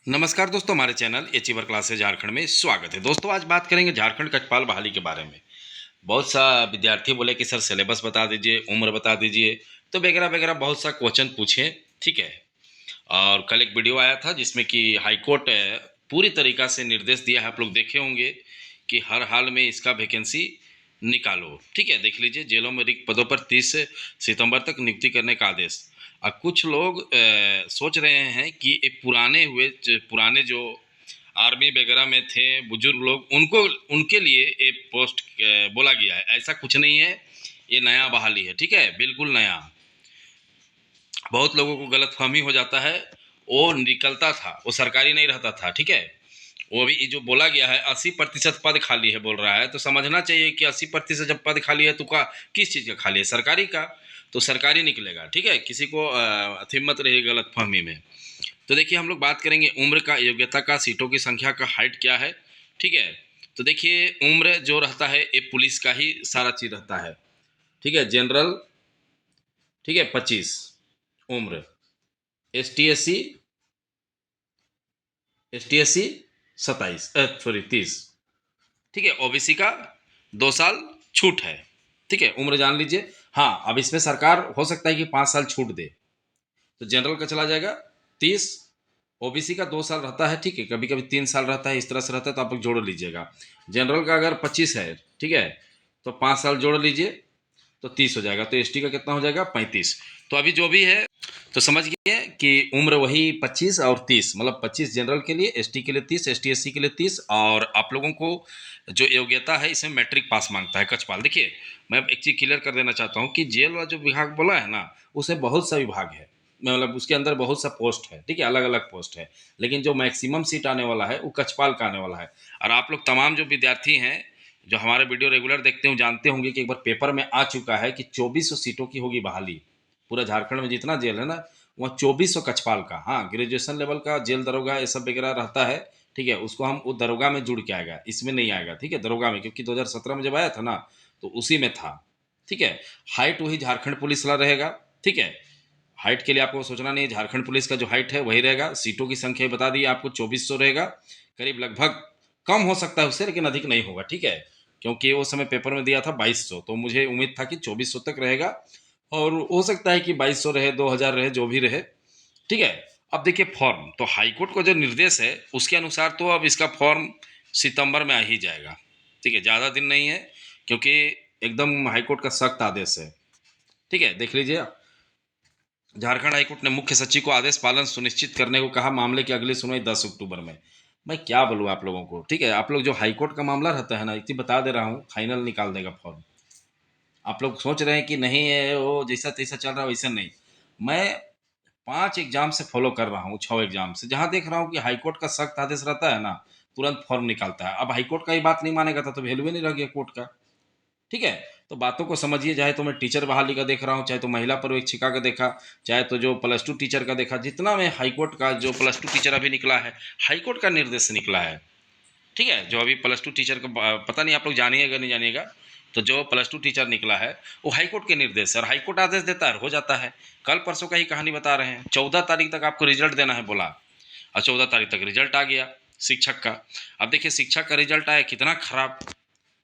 नमस्कार दोस्तों, हमारे चैनल अचीवर क्लासेस झारखंड में स्वागत है। दोस्तों आज बात करेंगे झारखंड कक्षपाल बहाली के बारे में। बहुत सा विद्यार्थी बोले कि सर सिलेबस बता दीजिए, उम्र बता दीजिए, तो वगैरह वगैरह बहुत सा क्वेश्चन पूछे। ठीक है। और कल एक वीडियो आया था जिसमें कि हाईकोर्ट पूरी तरीका से निर्देश दिया है, आप लोग देखे होंगे कि हर हाल में इसका वैकेंसी निकालो। ठीक है, देख लीजिए, जेलों में रिक्त पदों पर 30 सितंबर तक नियुक्ति करने का आदेश। और कुछ लोग सोच रहे हैं कि ये पुराने जो आर्मी वगैरह में थे बुजुर्ग लोग, उनको उनके लिए एक पोस्ट बोला गया है। ऐसा कुछ नहीं है, ये नया बहाली है। ठीक है, बिल्कुल नया। बहुत लोगों को गलतफहमी हो जाता है, वो निकलता था, वो सरकारी नहीं रहता था। ठीक है, वो भी जो बोला गया है 80% पद खाली है बोल रहा है, तो समझना चाहिए कि 80% जब पद खाली है तो का किस चीज़ का खाली है? सरकारी का। तो सरकारी निकलेगा। ठीक है, किसी को अथी मत रही गलतफहमी में। तो देखिए, हम लोग बात करेंगे उम्र का, योग्यता का, सीटों की संख्या का, हाइट क्या है। ठीक है, तो देखिए उम्र जो रहता है ये पुलिस का ही सारा चीज रहता है। ठीक है, जनरल, ठीक है, 25 उम्र। S T S C 27, sorry 30। ठीक है, ओबीसी का 2 साल छूट है। ठीक है, उम्र जान लीजिए। हाँ, अब इसमें सरकार हो सकता है कि 5 साल छूट दे, तो जनरल का चला जाएगा 30। ओबीसी का 2 साल रहता है। ठीक है, कभी कभी 3 साल रहता है, इस तरह से रहता है, तो आप लोग जोड़ लीजिएगा। जनरल का अगर 25 है, ठीक है, तो 5 साल जोड़ लीजिए, तो 30 हो जाएगा। तो एसटी का कितना हो जाएगा? 35। तो अभी जो भी है, तो समझ गए कि उम्र वही 25 और 30, मतलब 25 जनरल के लिए, एसटी के लिए 30, एसटी एससी के लिए 30। और आप लोगों को जो योग्यता है इसमें मैट्रिक पास मांगता है कक्षपाल। देखिए, मैं एक चीज़ क्लियर कर देना चाहता हूँ कि जेल वाला जो विभाग बोला है ना, उसे बहुत सा विभाग है, मतलब उसके अंदर बहुत सा पोस्ट है। ठीक है, अलग अलग पोस्ट है, लेकिन जो मैक्सिमम सीट आने वाला है वो कक्षपाल का आने वाला है। और आप लोग तमाम जो विद्यार्थी हैं जो हमारे वीडियो रेगुलर देखते हो, जानते होंगे कि एक बार पेपर में आ चुका है कि 2400 सीटों की होगी बहाली। पूरा झारखंड में जितना जेल है ना, वहाँ 2400 कक्षपाल का। हाँ, ग्रेजुएशन लेवल का जेल दरोगा ये सब वगैरह रहता है। ठीक है, उसको हम वो दरोगा में जुड़ के आएगा, इसमें नहीं आएगा। ठीक है, दरोगा में, क्योंकि 2017 में जब आया था ना, तो उसी में था। ठीक है, हाइट वही झारखंड पुलिस वाला रहेगा। ठीक है, हाइट के लिए आपको सोचना नहीं है, झारखंड पुलिस का जो हाइट है वही रहेगा। सीटों की संख्या बता दी आपको, 2400 रहेगा। करीब लगभग कम हो सकता है उससे, लेकिन अधिक नहीं होगा। ठीक है, क्योंकि वो समय पेपर में दिया था 2200, तो मुझे उम्मीद था कि 2400 तक रहेगा। और हो सकता है कि 2200 रहे, 2000 रहे, जो भी रहे। ठीक है। अब देखिए फॉर्म, तो हाईकोर्ट का जो निर्देश है उसके अनुसार तो अब इसका फॉर्म सितंबर में आ ही जाएगा। ठीक है, ज़्यादा दिन नहीं है, क्योंकि एकदम हाईकोर्ट का सख्त आदेश है। ठीक है, देख लीजिए, झारखंड हाईकोर्ट ने मुख्य सचिव को आदेश पालन सुनिश्चित करने को कहा। मामले की अगली सुनवाई 10 अक्टूबर में। मैं क्या बोलूँ आप लोगों को। ठीक है, आप लोग जो हाईकोर्ट का मामला रहता है ना, इतनी बता दे रहा हूँ, फाइनल निकाल देगा फॉर्म। आप लोग सोच रहे हैं कि नहीं है वो जैसा तैसा चल रहा है, वैसा नहीं। मैं 5 एग्जाम से फॉलो कर रहा हूँ, 6 एग्जाम से, जहाँ देख रहा हूँ कि हाईकोर्ट का सख्त आदेश रहता है ना, तुरंत फॉर्म निकालता है। अब हाईकोर्ट का ही बात नहीं मानेगा तो वैल्यू ही नहीं रह गया कोर्ट का। ठीक है, तो बातों को समझिए। चाहे तो मैं टीचर बहाली का देख रहा हूँ, चाहे तो महिला पर्यवेक्षिका का देखा, चाहे तो जो +2 टीचर का देखा, जितना मैं हाईकोर्ट का जो +2 टीचर अभी निकला है, हाईकोर्ट का निर्देश निकला है। ठीक है, जो अभी +2 टीचर का पता नहीं आप लोग जानिएगा नहीं जानिएगा, तो जो +2 टीचर निकला है वो हाईकोर्ट के निर्देश है, और हाईकोर्ट आदेश देता है, हो जाता है। कल परसों का ही कहानी बता रहे हैं, 14 तारीख तक आपको रिजल्ट देना है बोला, और 14 तारीख तक रिजल्ट आ गया शिक्षक का। अब देखिए शिक्षक का रिजल्ट आया कितना खराब।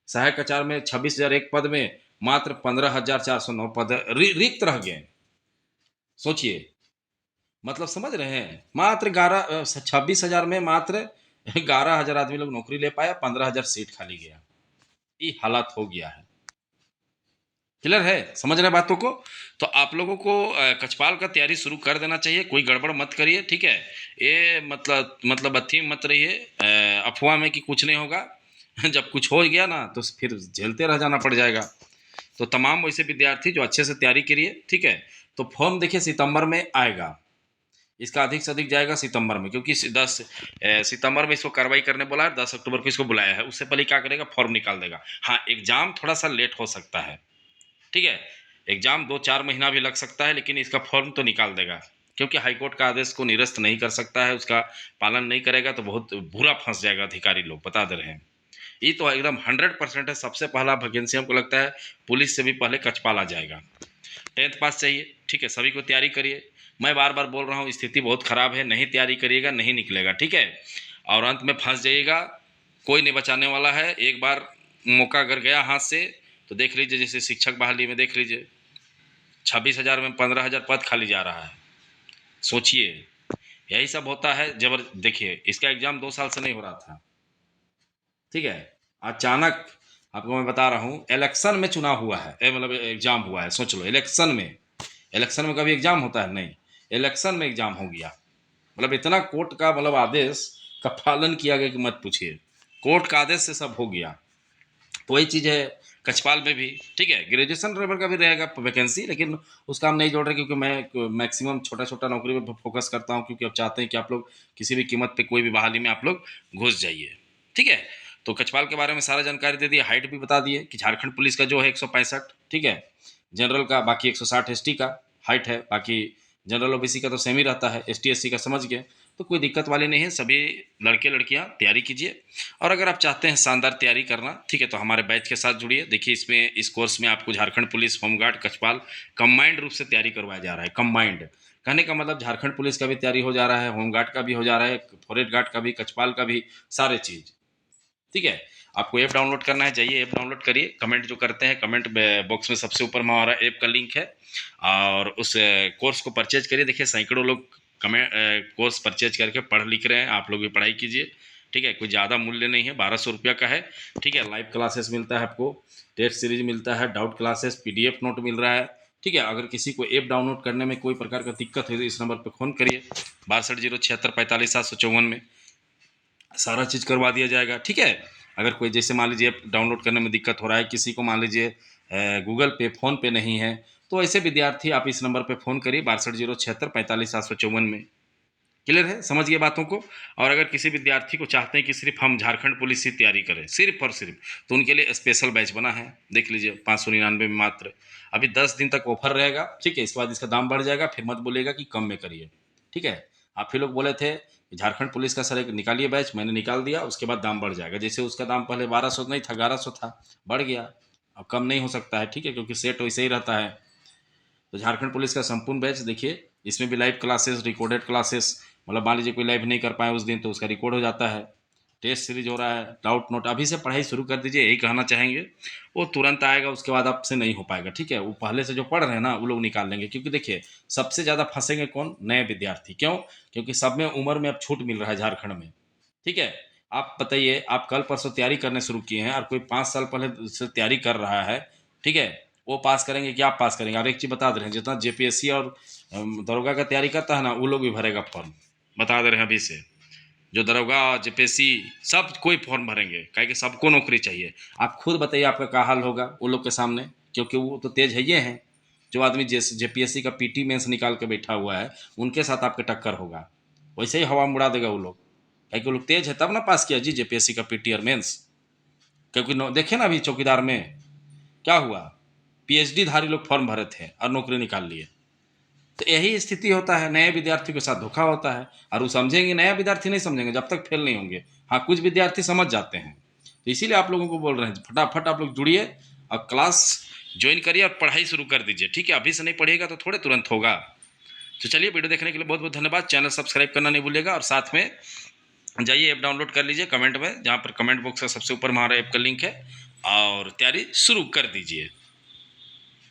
सहायक आचार्य में 26,001 पद में मात्र 15,409 पद रिक्त रह गए। सोचिए, मतलब समझ रहे हैं, मात्र 26,000 में मात्र 11,000 आदमी लोग नौकरी ले पाया, 15,000 सीट खाली गया। ये हालात हो गया है। क्लियर है, समझ रहे बातों को? तो आप लोगों को कछपाल का तैयारी शुरू कर देना चाहिए, कोई गड़बड़ मत करिए। ठीक है, ये मतलब अथी मत रहिए अफवाह में कि कुछ नहीं होगा। जब कुछ हो गया ना तो फिर झेलते रह जाना पड़ जाएगा। तो तमाम वैसे विद्यार्थी जो अच्छे से तैयारी करिए। ठीक है, तो फॉर्म देखिए सितंबर में आएगा, इसका अधिक से अधिक जाएगा सितंबर में, क्योंकि 10 सितंबर में इसको कार्रवाई करने बोला है, 10 अक्टूबर को इसको बुलाया है। उससे पहले क्या करेगा? फॉर्म निकाल देगा। हाँ, एग्जाम थोड़ा सा लेट हो सकता है। ठीक है, एग्जाम 2-4 महीना भी लग सकता है, लेकिन इसका फॉर्म तो निकाल देगा, क्योंकि हाईकोर्ट का आदेश को निरस्त नहीं कर सकता है, उसका पालन नहीं करेगा तो बहुत बुरा फंस जाएगा। अधिकारी लोग बता दे रहे हैं, ये तो एकदम 100% है। सबसे पहला वैकेंसी हमको लगता है पुलिस से भी पहले कचपाल आ जाएगा। 10th पास चाहिए। ठीक है, सभी को तैयारी करिए। मैं बार बार बोल रहा हूँ, स्थिति बहुत ख़राब है, नहीं तैयारी करिएगा नहीं निकलेगा, ठीक है, और अंत में फंस जाइएगा, कोई नहीं बचाने वाला है। एक बार मौका अगर गया हाथ से तो देख लीजिए, जैसे शिक्षक बहाली में देख लीजिए 26,000 में 15,000 पद खाली जा रहा है, सोचिए, यही सब होता है। देखिए इसका एग्ज़ाम 2 साल से नहीं हो रहा था, ठीक है, अचानक आपको मैं बता रहा हूँ इलेक्शन में चुनाव हुआ है, मतलब एग्ज़ाम हुआ है, सोच लो इलेक्शन में कभी एग्ज़ाम होता है नहीं, इलेक्शन में एग्ज़ाम हो गया, मतलब इतना कोर्ट का मतलब आदेश का पालन किया गया कि मत पूछिए, कोर्ट का आदेश से सब हो गया। तो वही चीज़ है कछपाल में भी, ठीक है, ग्रेजुएशन लेवल का भी रहेगा वैकेंसी, लेकिन उसका हम नहीं जोड़ रहे क्योंकि मैं मैक्सिमम छोटा छोटा नौकरी पे फोकस करता हूँ, क्योंकि अब चाहते हैं कि आप लोग किसी भी कीमत पे कोई भी बहाली में आप लोग घुस जाइए, ठीक है। तो कछपाल के बारे में सारा जानकारी दे दी, हाइट भी बता दिए कि झारखंड पुलिस का जो है 165, ठीक है, जनरल का बाकी 160 एसटी का हाइट है, बाकी जनरल ओबीसी का तो सेम ही रहता है, एसटी एससी का समझ गए, तो कोई दिक्कत वाली नहीं है, सभी लड़के लड़कियां तैयारी कीजिए। और अगर आप चाहते हैं शानदार तैयारी करना, ठीक है, तो हमारे बैच के साथ जुड़िए। देखिए इसमें इस कोर्स में आपको झारखंड पुलिस, होमगार्ड, कछपाल कंबाइंड रूप से तैयारी करवाया जा रहा है। कंबाइंड कहने का मतलब झारखंड पुलिस का भी तैयारी हो जा रहा है, होमगार्ड का भी हो जा रहा है, फॉरेस्ट गार्ड का भी, कछपाल का भी, सारे चीज़, ठीक है। आपको ऐप डाउनलोड करना है, जाइए ऐप डाउनलोड करिए, कमेंट जो करते हैं कमेंट बॉक्स में सबसे ऊपर में हमारा ऐप का लिंक है, और उस कोर्स को परचेज करिए। देखिए सैकड़ों लोग कोर्स परचेज करके पढ़ लिख रहे हैं, आप लोग भी पढ़ाई कीजिए, ठीक है, कोई ज़्यादा मूल्य नहीं है, 1200 रुपया का है, ठीक है। लाइव क्लासेस मिलता है आपको, टेस्ट सीरीज मिलता है, डाउट क्लासेस, PDF नोट मिल रहा है, ठीक है। अगर किसी को ऐप डाउनलोड करने में कोई प्रकार का दिक्कत है तो इस नंबर पर फ़ोन करिए 62 076 45 754 में, सारा चीज़ करवा दिया जाएगा, ठीक है। अगर कोई जैसे मान लीजिए डाउनलोड करने में दिक्कत हो रहा है, किसी को मान लीजिए गूगल पे, फ़ोन पे नहीं है, तो ऐसे विद्यार्थी आप इस नंबर पे फ़ोन करिए 62 076 45 754 में। क्लियर है, समझ गए बातों को। और अगर किसी विद्यार्थी को चाहते हैं कि सिर्फ हम झारखंड पुलिस की तैयारी करें, सिर्फ और सिर्फ, तो उनके लिए स्पेशल बैच बना है, देख लीजिए 599 में मात्र, अभी 10 दिन तक ऑफर रहेगा, ठीक है, इसके बाद इसका दाम बढ़ जाएगा, फिर मत बोलेगा कि कम में करिए, ठीक है। आप फिर लोग बोले थे कि झारखंड पुलिस का सर एक निकालिए बैच, मैंने निकाल दिया, उसके बाद दाम बढ़ जाएगा, जैसे उसका दाम पहले 1200 नहीं था, 1100 था, बढ़ गया, अब कम नहीं हो सकता है, ठीक है, क्योंकि सेट वैसे ही रहता है। तो झारखंड पुलिस का संपूर्ण बैच देखिए, इसमें भी लाइव क्लासेस, रिकॉर्डेड क्लासेस, मतलब मान लीजिए कोई लाइव नहीं कर पाए उस दिन तो उसका रिकॉर्ड हो जाता है, टेस्ट सीरीज हो रहा है, डाउट नोट, अभी से पढ़ाई शुरू कर दीजिए, यही कहना चाहेंगे। वो तुरंत आएगा, उसके बाद आपसे नहीं हो पाएगा, ठीक है, वो पहले से जो पढ़ रहे हैं ना वो लोग निकाल लेंगे, क्योंकि देखिए सबसे ज़्यादा फंसेंगे कौन, नए विद्यार्थी, क्यों, क्योंकि सब में उम्र में अब छूट मिल रहा है झारखंड में, ठीक है। आप बताइए, आप कल परसों तैयारी करने शुरू किए हैं और कोई 5 साल पहले से तैयारी कर रहा है, ठीक है, वो पास करेंगे कि आप पास करेंगे। और एक चीज़ बता दे रहे हैं, जितना JPSC और दरोगा का तैयारी करता है ना वो लोग भी भरेगा फॉर्म, बता दे रहे हैं अभी से, जो दरोगा JPSC सब कोई फॉर्म भरेंगे, काहे कि सबको नौकरी चाहिए। आप खुद बताइए आपका क्या हाल होगा वो लोग के सामने, क्योंकि वो तो तेज है ये हैं, जो आदमी JPSC का PT मेंस निकाल के बैठा हुआ है उनके साथ आपके टक्कर होगा, वैसे ही हवा में उड़ा देगा वो लोग, क्या कि वो लोग तेज है तब ना पास किया जी JPSC का PT और मेंस। क्योंकि देखे ना अभी चौकीदार में क्या हुआ, PhD धारी लोग फॉर्म भरे थे और नौकरी निकाल लिए। तो यही स्थिति होता है, नए विद्यार्थी के साथ धोखा होता है, और वो समझेंगे, नया विद्यार्थी नहीं समझेंगे जब तक फेल नहीं होंगे। हाँ कुछ विद्यार्थी समझ जाते हैं, तो इसीलिए आप लोगों को बोल रहे हैं फटाफट आप लोग जुड़िए और क्लास ज्वाइन करिए और पढ़ाई शुरू कर दीजिए, ठीक है। अभी से नहीं पढ़िएगा तो थोड़े तुरंत होगा। तो चलिए, वीडियो देखने के लिए बहुत बहुत धन्यवाद, चैनल सब्सक्राइब करना नहीं भूलिएगा, और साथ में जाइए ऐप डाउनलोड कर लीजिए, कमेंट में जहाँ पर कमेंट बॉक्स का सबसे ऊपर हमारा ऐप का लिंक है, और तैयारी शुरू कर दीजिए।